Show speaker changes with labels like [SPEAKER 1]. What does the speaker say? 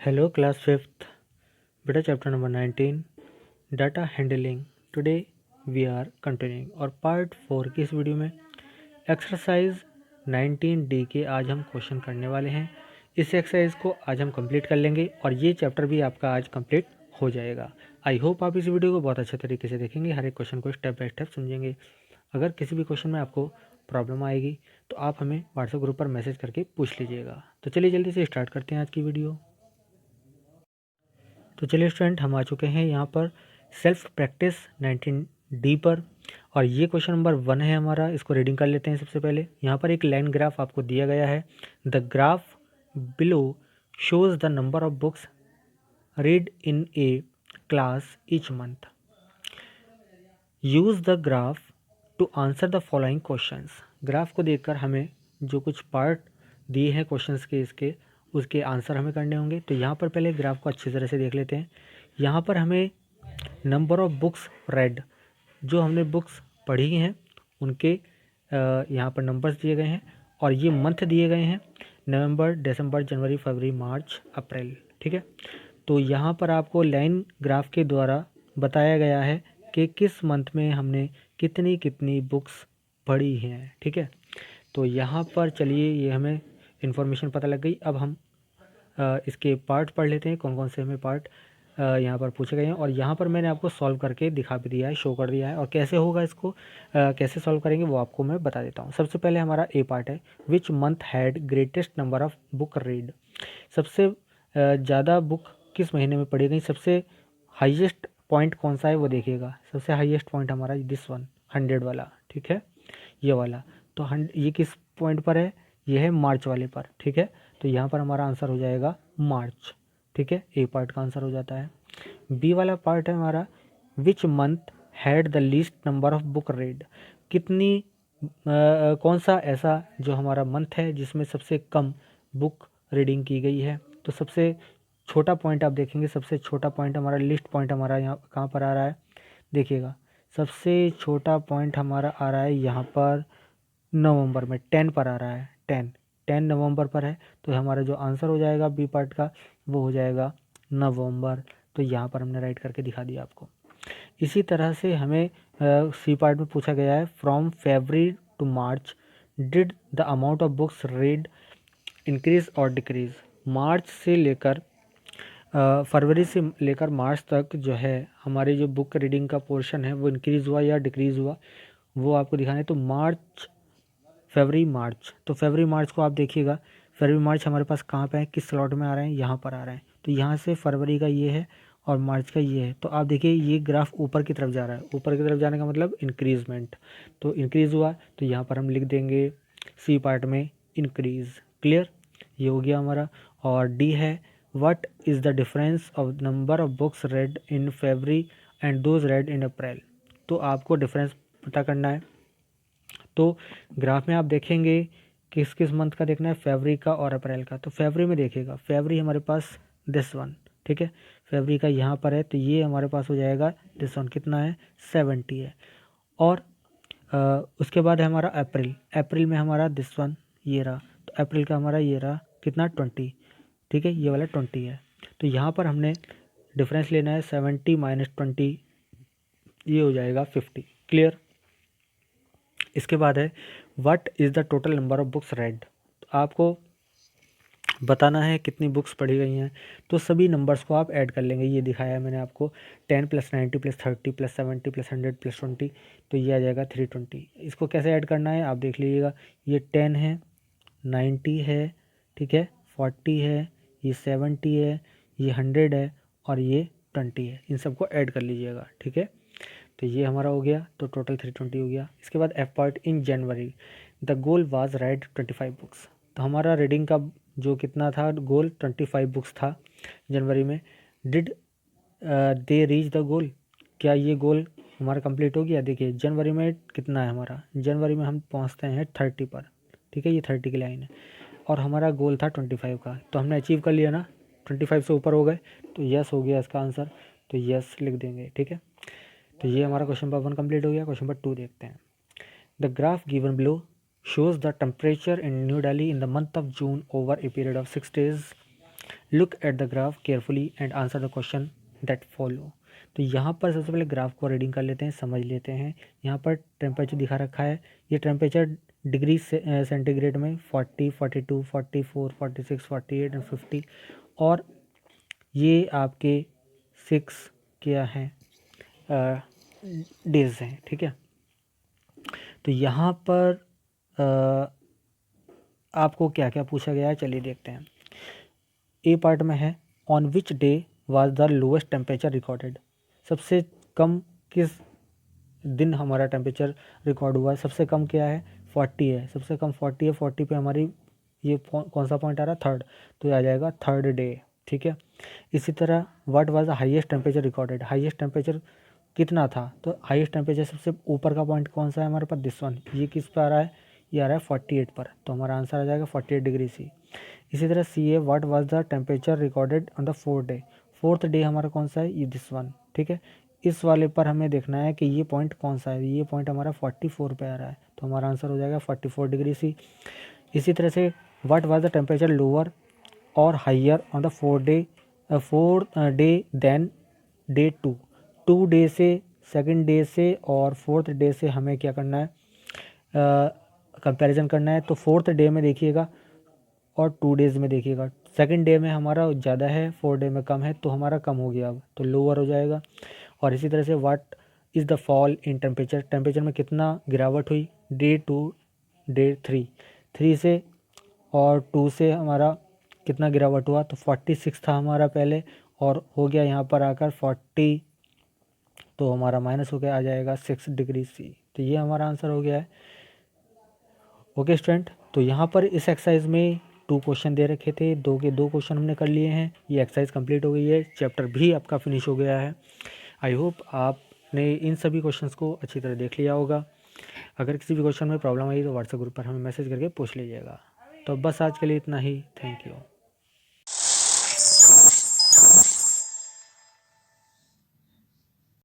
[SPEAKER 1] Hello class fifth बेटा chapter number 19 data handling. Today we are continuing our part 4 की इस video में exercise 19D के आज हम क्वेश्चन करने वाले हैं। इस एक्सरसाइज को आज हम कंप्लीट कर लेंगे और ये चैप्टर भी आपका आज कंप्लीट हो जाएगा। आई होप आप इस वीडियो को बहुत अच्छे तरीके से देखेंगे, हर एक क्वेश्चन को स्टेप बाय स्टेप समझेंगे। अगर किसी भी क्वेश्चन में आपको प्रॉब्लम आएगी तो आप हमें व्हाट्सएप ग्रुप पर मैसेज करके पूछ लीजिएगा। तो चलिए जल्दी से स्टार्ट करते हैं आज की वीडियो। तो चलिए स्टूडेंट, हम आ चुके हैं यहाँ पर सेल्फ प्रैक्टिस 19D पर और ये क्वेश्चन नंबर 1 है हमारा। इसको रीडिंग कर लेते हैं। सबसे पहले यहाँ पर एक लाइन ग्राफ आपको दिया गया है। The graph below shows the number of books read in a class each month. Use the graph to answer the following questions. Graph को देखकर हमें जो कुछ पार्ट दिए हैं क्वेश्चंस के इसके उसके आंसर हमें करने होंगे। तो यहाँ पर पहले ग्राफ को अच्छी तरह से देख लेते हैं। यहाँ पर हमें नंबर ऑफ बुक्स रेड, जो हमने बुक्स पढ़ी हैं उनके यहाँ पर नंबर्स दिए गए हैं और ये मंथ दिए गए हैं नवंबर, दिसंबर, जनवरी, फरवरी, मार्च, अप्रैल। ठीक है, तो यहाँ पर आपको लाइन ग्राफ के द्वारा बताया गया है कि किस मंथ में हमने कितनी कितनी बुक्स पढ़ी हैं। ठीक है, तो यहाँ पर चलिए ये हमें इन्फॉर्मेशन पता लग गई। अब हम इसके पार्ट पढ़ लेते हैं, कौन कौन से हमें पार्ट यहाँ पर पूछे गए हैं और यहाँ पर मैंने आपको सॉल्व करके दिखा भी दिया है, शो कर दिया है। और कैसे होगा इसको कैसे सॉल्व करेंगे वो आपको मैं बता देता हूँ। सबसे पहले हमारा ए पार्ट है, which month had greatest number of book read. सबसे ज़्यादा बुक किस महीने में पढ़ी गई, सबसे हाईएस्ट पॉइंट कौन सा है वो देखिएगा। सबसे हाईएस्ट पॉइंट हमारा दिस वन 100 वाला। ठीक है, ये वाला। तो ये किस पॉइंट पर है, ये है मार्च वाले पर। ठीक है, तो यहाँ पर हमारा आंसर हो जाएगा मार्च। ठीक है, ए पार्ट का आंसर हो जाता है। बी वाला पार्ट है हमारा, which month had the least number of book read. कितनी कौन सा ऐसा जो हमारा मंथ है जिसमें सबसे कम बुक रीडिंग की गई है। तो सबसे छोटा पॉइंट आप देखेंगे, सबसे छोटा पॉइंट हमारा, लिस्ट पॉइंट हमारा यहाँ कहाँ पर आ रहा है, देखिएगा। सबसे छोटा पॉइंट हमारा आ रहा है यहाँ पर नवंबर में 10 पर आ रहा है। 10 नवंबर पर है। तो हमारा जो आंसर हो जाएगा बी पार्ट का वो हो जाएगा नवंबर। तो यहाँ पर हमने राइट करके दिखा दिया आपको। इसी तरह से हमें सी पार्ट में पूछा गया है, from February to March did the amount of books read increase or decrease. मार्च से लेकर फरवरी से लेकर मार्च तक जो है हमारी जो बुक रीडिंग का पोर्शन है वो इंक्रीज़ हुआ या डिक्रीज़ हुआ वो आपको दिखाना है। तो मार्च, फरवरी, मार्च, तो फरवरी मार्च को आप देखिएगा। फरवरी मार्च हमारे पास कहाँ पे है, किस स्लॉट में आ रहे हैं, यहाँ पर आ रहे हैं। तो यहाँ से फरवरी का ये है और मार्च का ये है। तो आप देखिए ये ग्राफ ऊपर की तरफ जा रहा है। ऊपर की तरफ जाने का मतलब इंक्रीजमेंट। तो इंक्रीज़ हुआ तो यहाँ पर हम लिख देंगे सी पार्ट में इंक्रीज़। क्लियर, ये हो गया हमारा। और डी है, what is the difference of number of books read in February and those read in April. तो आपको डिफरेंस पता करना है। तो ग्राफ में आप देखेंगे किस किस मंथ का देखना है, फरवरी का और अप्रैल का। तो फरवरी में देखिएगा, फरवरी हमारे पास दिस वन। ठीक है, फरवरी का यहाँ पर है तो ये हमारे पास हो जाएगा दिस वन, कितना है 70 है। और उसके बाद है हमारा अप्रैल। अप्रैल में हमारा दिस वन ये रहा। तो अप्रैल का हमारा ये रहा कितना 20। ठीक है, ये वाला 20 है। तो यहाँ पर हमने डिफरेंस लेना है 70 माइनस 20, ये हो जाएगा 50। क्लियर। इसके बाद है what is the total number of books red. तो आपको बताना है कितनी बुक्स पढ़ी गई हैं। तो सभी नंबर्स को आप ऐड कर लेंगे। ये दिखाया है मैंने आपको, 10 + 90 + 30 + 70 + 100 + 20, तो ये आ जाएगा 320। इसको कैसे ऐड करना है आप देख लीजिएगा। ये 10 है, 90 है, ठीक है, 40 है, ये 70 है, ये 100 है और ये 20 है। इन सबको ऐड कर लीजिएगा। ठीक है, तो ये हमारा हो गया। तो टोटल 320 हो गया। इसके बाद F part, in January the goal was right 25 books. तो हमारा रीडिंग का जो कितना था गोल, 25 बुक्स था जनवरी में। Did they reach the goal, क्या ये गोल हमारा कंप्लीट हो गया। देखिए जनवरी में कितना है हमारा, जनवरी में हम पहुंचते हैं 30 पर। ठीक है, ये 30 की लाइन है और हमारा गोल था 25 का। तो हमने अचीव कर लिया ना, 25 से ऊपर हो गए। तो यस हो गया इसका आंसर। तो यस लिख देंगे। ठीक है, तो ये हमारा क्वेश्चन नंबर 1 कंप्लीट हो गया। क्वेश्चन नंबर 2 देखते हैं। The graph given below shows the temperature in New Delhi in the month of June over a period of 6 days. Look at the graph carefully and answer the question that follow. तो यहाँ पर सबसे पहले graph को reading कर लेते हैं, समझ लेते हैं। यहाँ पर टेम्परेचर दिखा रखा है, ये टेम्परेचर डिग्री सेंटीग्रेड में 40, 42, 44, 46, 48 एंड 50, और ये आपके 6 क्या हैं डेज हैं, ठीक है। तो यहाँ पर आपको क्या क्या पूछा गया है, चलिए देखते हैं। ए पार्ट में है on which day was the lowest temperature recorded. सबसे कम किस दिन हमारा टेम्परेचर रिकॉर्ड हुआ है। सबसे कम क्या है, 40 है, सबसे कम 40 है। 40 पे हमारी ये कौन सा पॉइंट आ रहा है, थर्ड, तो ये आ जाएगा थर्ड डे, ठीक है। इसी तरह what was the highest temperature recorded, highest temperature कितना था, तो हाईएस्ट टेम्परेचर सबसे ऊपर का पॉइंट कौन सा है हमारे पास, दिस वन, ये किस पर आ रहा है, ये आ रहा है 48 पर, तो हमारा आंसर आ जाएगा 48 डिग्री सी। इसी तरह C A what was the temperature recorded on the fourth day, fourth day हमारा कौन सा है, ये दिस वन, ठीक है। इस वाले पर हमें देखना है कि ये पॉइंट कौन सा है, ये पॉइंट हमारा 44 पे आ रहा है, तो हमारा आंसर हो जाएगा 44 डिग्री सी। इसी तरह से what was the temperature lower और higher on the fourth day than day two, 2 day से, सेकंड डे से और फोर्थ डे से हमें क्या करना है, कंपैरिजन करना है। तो फोर्थ डे में देखिएगा और 2 डेज़ में देखिएगा, सेकंड डे में हमारा ज़्यादा है, 4 डे में कम है, तो हमारा कम हो गया, अब तो लोअर हो जाएगा। और इसी तरह से what is the fall in temperature, temperature में कितना गिरावट हुई डे 2 डे 3, 3 से और 2 से हमारा कितना गिरावट हुआ, तो 46 था हमारा पहले और हो गया यहाँ पर आकर 40, तो हमारा माइनस हो गया, आ जाएगा 6 डिग्री सी। तो ये हमारा आंसर हो गया है। ओके स्टूडेंट, तो यहाँ पर इस एक्सरसाइज में 2 क्वेश्चन दे रखे थे, 2 के 2 क्वेश्चन हमने कर लिए हैं। ये एक्सरसाइज कंप्लीट हो गई है, चैप्टर भी आपका फिनिश हो गया है। आई होप आपने इन सभी क्वेश्चंस को अच्छी तरह देख लिया होगा। अगर किसी भी क्वेश्चन में प्रॉब्लम आई तो व्हाट्सएप ग्रुप पर हमें मैसेज करके पूछ लीजिएगा। तो बस आज के लिए इतना ही, थैंक यू।